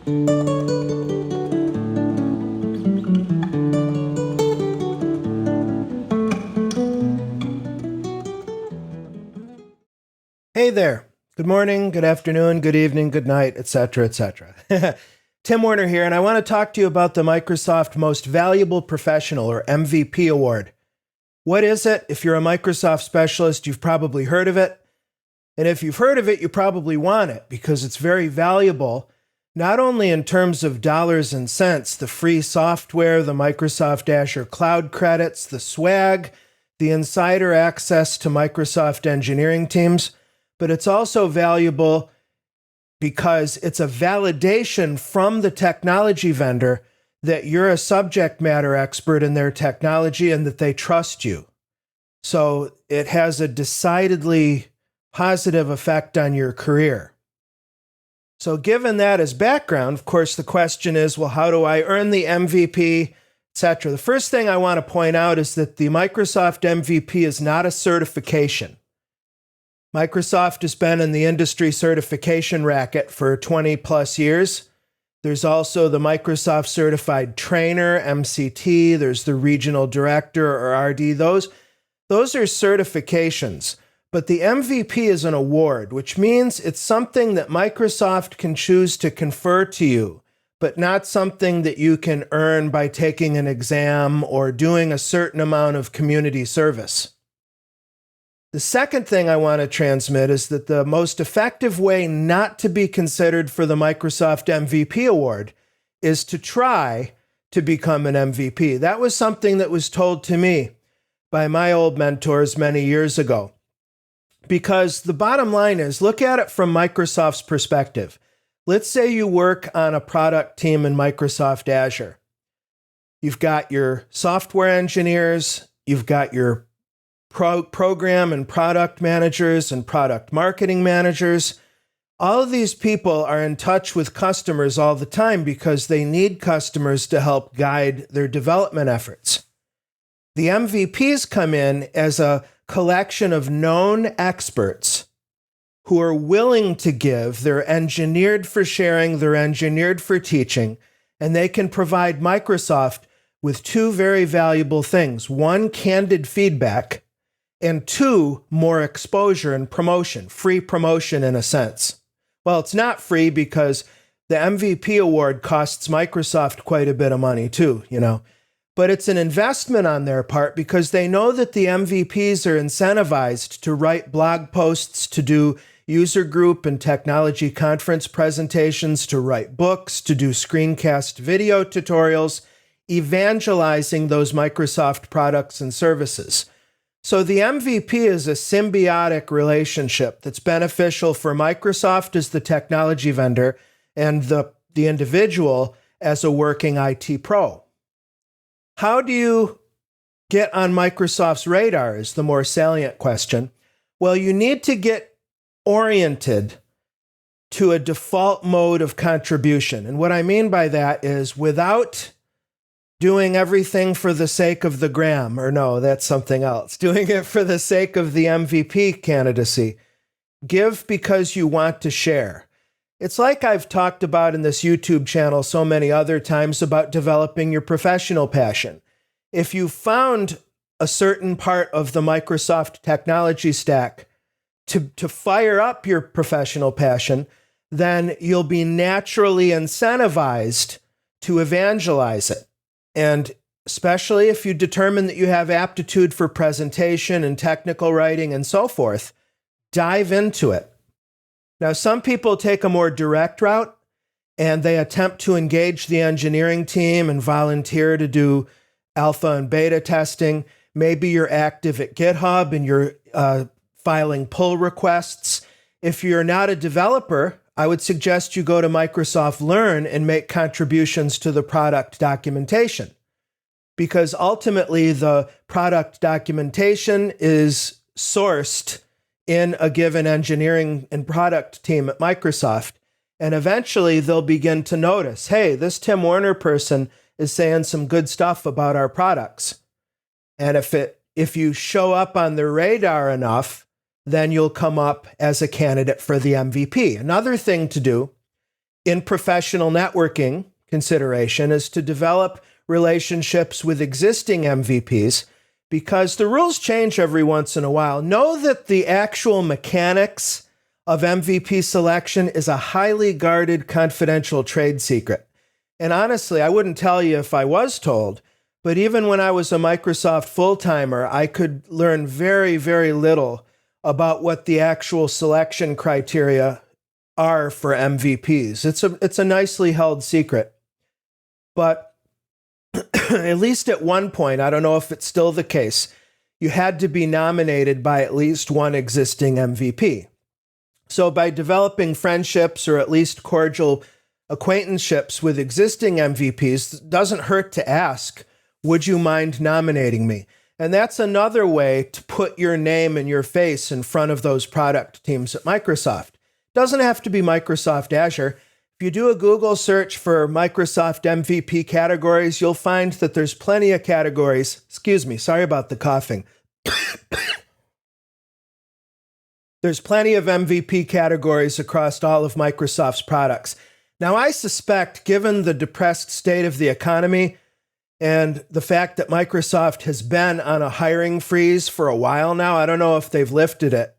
Hey there. Good morning, good afternoon, good evening, good night, etc., etc. Tim Werner here, and I want to talk to you about the Microsoft Most Valuable Professional, or MVP Award. What is it? If you're a Microsoft specialist, you've probably heard of it. And if you've heard of it, you probably want it because it's very valuable, not only in terms of dollars and cents, the free software, the Microsoft Azure Cloud credits, the swag, the insider access to Microsoft engineering teams, but it's also valuable because it's a validation from the technology vendor that you're a subject matter expert in their technology and that they trust you. So it has a decidedly positive effect on your career. So given that as background, of course, the question is, well, how do I earn the MVP, etc.? The first thing I want to point out is that the Microsoft MVP is not a certification. Microsoft has been in the industry certification racket for 20 plus years. There's also the Microsoft Certified Trainer, MCT. There's the Regional Director, or RD. Those are certifications. But the MVP is an award, which means it's something that Microsoft can choose to confer to you, but not something that you can earn by taking an exam or doing a certain amount of community service. The second thing I want to transmit is that the most effective way not to be considered for the Microsoft MVP Award is to try to become an MVP. That was something that was told to me by my old mentors many years ago. Because the bottom line is, look at it from Microsoft's perspective. Let's say you work on a product team in Microsoft Azure. You've got your software engineers, you've got your program and product managers and product marketing managers. All of these people are in touch with customers all the time because they need customers to help guide their development efforts. The MVPs come in as a collection of known experts who are willing to give. They're engineered for sharing, they're engineered for teaching, and they can provide Microsoft with two very valuable things. One, candid feedback, and two, more exposure and promotion, free promotion in a sense. Well, it's not free because the MVP award costs Microsoft quite a bit of money too, But it's an investment on their part because they know that the MVPs are incentivized to write blog posts, to do user group and technology conference presentations, to write books, to do screencast video tutorials, evangelizing those Microsoft products and services. So the MVP is a symbiotic relationship that's beneficial for Microsoft as the technology vendor and the individual as a working IT pro. How do you get on Microsoft's radar is the more salient question. Well, you need to get oriented to a default mode of contribution. And what I mean by that is without doing everything for the sake of the gram, or no, that's something else. Doing it for the sake of the MVP candidacy. Give because you want to share. It's like I've talked about in this YouTube channel so many other times about developing your professional passion. If you found a certain part of the Microsoft technology stack to fire up your professional passion, then you'll be naturally incentivized to evangelize it. And especially if you determine that you have aptitude for presentation and technical writing and so forth, dive into it. Now, some people take a more direct route and they attempt to engage the engineering team and volunteer to do alpha and beta testing. Maybe you're active at GitHub and you're filing pull requests. If you're not a developer, I would suggest you go to Microsoft Learn and make contributions to the product documentation. Because ultimately, the product documentation is sourced in a given engineering and product team at Microsoft. And eventually, they'll begin to notice, hey, this Tim Werner person is saying some good stuff about our products. And if you show up on their radar enough, then you'll come up as a candidate for the MVP. Another thing to do in professional networking consideration is to develop relationships with existing MVPs, because the rules change every once in a while. Know that the actual mechanics of MVP selection is a highly guarded confidential trade secret. And honestly, I wouldn't tell you if I was told, but even when I was a Microsoft full-timer, I could learn very, very little about what the actual selection criteria are for MVPs. It's a nicely held secret. But at least at one point, I don't know if it's still the case, you had to be nominated by at least one existing MVP. So by developing friendships or at least cordial acquaintanceships with existing MVPs, it doesn't hurt to ask, would you mind nominating me? And that's another way to put your name and your face in front of those product teams at Microsoft. It doesn't have to be Microsoft Azure. If you do a Google search for Microsoft MVP categories, you'll find that there's plenty of categories. Excuse me, sorry about the coughing. There's plenty of MVP categories across all of Microsoft's products. Now, I suspect, given the depressed state of the economy and the fact that Microsoft has been on a hiring freeze for a while now, I don't know if they've lifted it.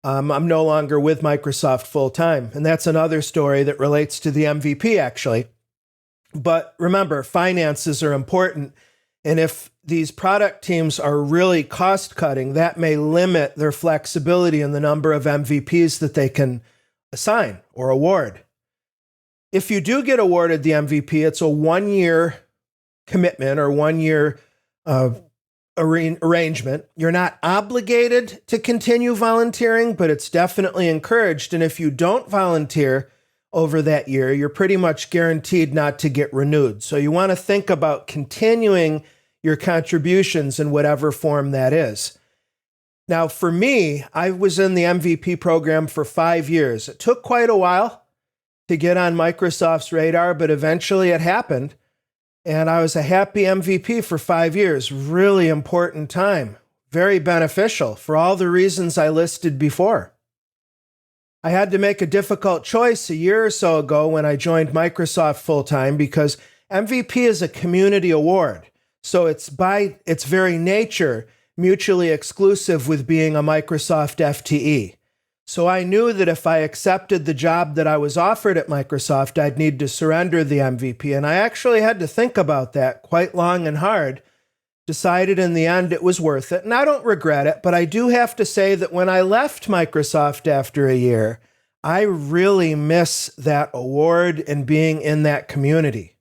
I'm no longer with Microsoft full-time, and that's another story that relates to the MVP, actually. But remember, finances are important, and if these product teams are really cost-cutting, that may limit their flexibility in the number of MVPs that they can assign or award. If you do get awarded the MVP, it's a one-year commitment or one-year arrangement. You're not obligated to continue volunteering, but it's definitely encouraged. And if you don't volunteer over that year, you're pretty much guaranteed not to get renewed. So you want to think about continuing your contributions in whatever form that is. Now, for me, I was in the MVP program for 5 years. It took quite a while to get on Microsoft's radar, but eventually it happened. And I was a happy MVP for 5 years. Really important time. Very beneficial for all the reasons I listed before. I had to make a difficult choice a year or so ago when I joined Microsoft full-time, because MVP is a community award. So it's by its very nature mutually exclusive with being a Microsoft FTE. So I knew that if I accepted the job that I was offered at Microsoft, I'd need to surrender the MVP. And I actually had to think about that quite long and hard. Decided in the end it was worth it. And I don't regret it, but I do have to say that when I left Microsoft after a year, I really miss that award and being in that community.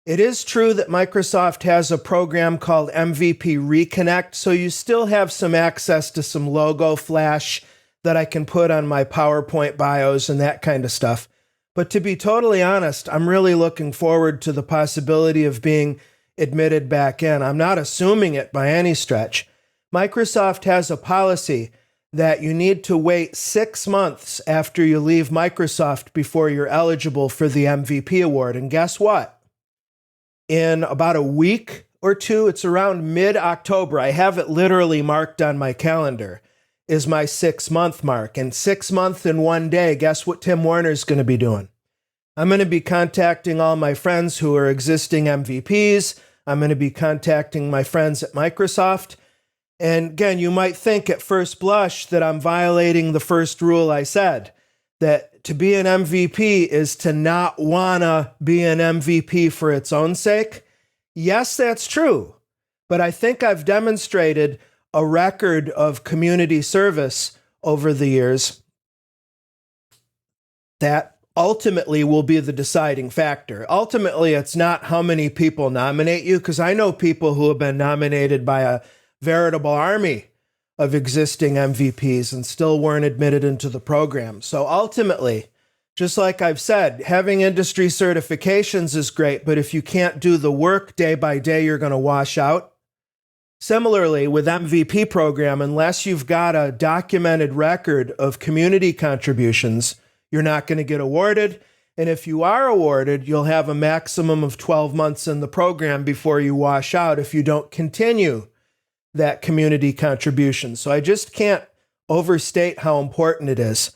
It is true that Microsoft has a program called MVP Reconnect, so you still have some access to some logo flash that I can put on my PowerPoint bios and that kind of stuff. But to be totally honest, I'm really looking forward to the possibility of being admitted back in. I'm not assuming it by any stretch. Microsoft has a policy that you need to wait 6 months after you leave Microsoft before you're eligible for the MVP award. And guess what? In about a week or two, it's around mid-October, I have it literally marked on my calendar, is my 6-month mark. And 6 months in 1 day, guess what Tim Warner's going to be doing? I'm going to be contacting all my friends who are existing MVPs. I'm going to be contacting my friends at Microsoft. And again, you might think at first blush that I'm violating the first rule I said, that to be an MVP is to not wanna be an MVP for its own sake. Yes, that's true. But I think I've demonstrated a record of community service over the years that ultimately will be the deciding factor. Ultimately, it's not how many people nominate you, because I know people who have been nominated by a veritable army of existing MVPs and still weren't admitted into the program. So ultimately, just like I've said, having industry certifications is great, but if you can't do the work day by day, you're going to wash out. Similarly, with MVP program, unless you've got a documented record of community contributions, you're not going to get awarded. And if you are awarded, you'll have a maximum of 12 months in the program before you wash out if you don't continue that community contribution. So I just can't overstate how important it is.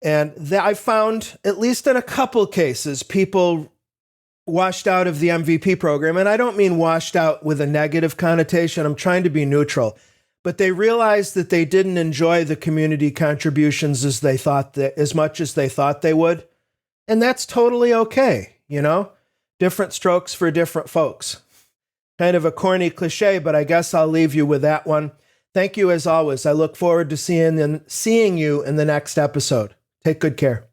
And I found, at least in a couple cases, people washed out of the MVP program. And I don't mean washed out with a negative connotation. I'm trying to be neutral. But they realized that they didn't enjoy the community contributions as much as they thought they would. And that's totally okay, you know? Different strokes for different folks. Kind of a corny cliche, but I guess I'll leave you with that one. Thank you as always. I look forward to seeing you in the next episode. Take good care.